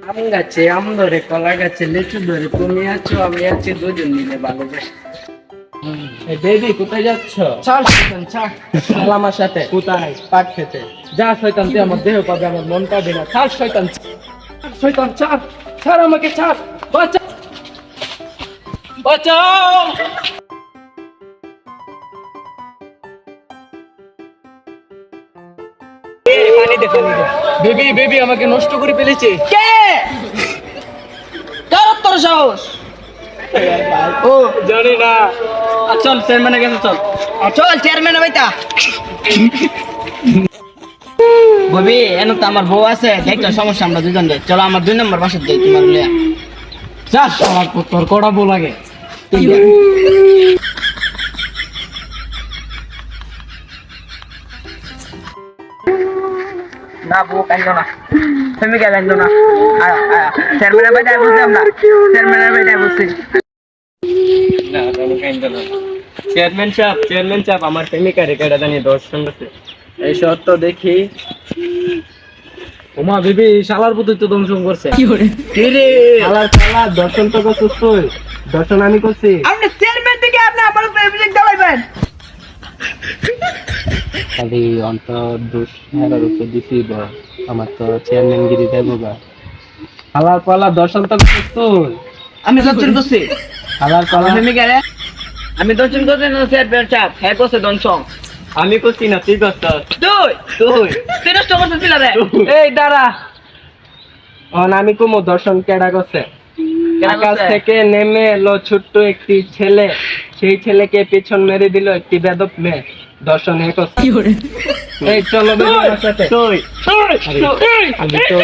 আম গাছে আম ধরে, কলা গাছে লিচু ধরে, তুমি আছো আমি আছি, দুজন মিলে ভালোবাসি। বেবি কোথায় যাচ্ছ? চল শয়তান, চল। চল আমার সাথে। কোথায়? পাট খেতে। যা শয়তান, তুই আমার দেহ পাবে, আমার মন পাবে না। ছাড় শয়তান, শয়তান ছাড়, ছাড় আমাকে, ছাড়, বাঁচা, বাঁচাও। পানি দে, পানি দে। বেবি বেবি আমাকে নষ্ট করে ফেলেছে। কে? কার তোর সাহস? ও জানি না। চল চেয়ারম্যানের কাছে চল। চল চেয়ারম্যান ভাইটা। ববি এনে তো আমার বউ আছে, দেখলে সমস্যা, আমরা দুজন যাই। চলো আমার 2 নম্বর বাসা যাই, তোমার লিয়া। যা শালা, তোর কড়া বউ লাগে। না বউ কান্দো না, তুমি কে কান্দো না। চেয়ারম্যানের ভাইটা বুঝলাম না, চেয়ারম্যানের ভাইটা বুঝছি। না আমি কাইন্দ না। চেয়ারম্যান সাহেব আমার প্রেমিকা রেখাটা জানিয়ে দর্শন আছে। এই সত্য দেখি। ওমা বেবি শালার প্রতি তো দংশন করছে। কি রে? শালার দর্শন তো করছিস তুই। দর্শন আমি করছি। আপনি চেয়ারম্যান থেকে আপনি আমার উপর অভিযোগ চালাইবেন? খালি অন্তর দোষ হেরার উপর দিছি, আমার তো চেয়ারম্যান গিরি দেবো গা। শালার পালা দর্শন তো করছিস তুই। আমি দর্শন করছি। শালার পালা প্রেমিকা রে আমি দর্শন করছি না, চেয়ারম্যান সাহেব হ্যাঁ করছে দর্শন। আমি করছি না, তুই করছিস। তুই তুই তুই নষ্ট করছিস রে। এই দাঁড়া, আমি কুমো দর্শন কেডা করছে। আকাশ থেকে নেমে এলো ছোট্ট একটি ছেলে, সেই ছেলেকে পেছন মেরে দিল একটি বেদব মেয়ে। দর্শন এ করছে। এই চলো বেবি আমার সাথে। আমি তো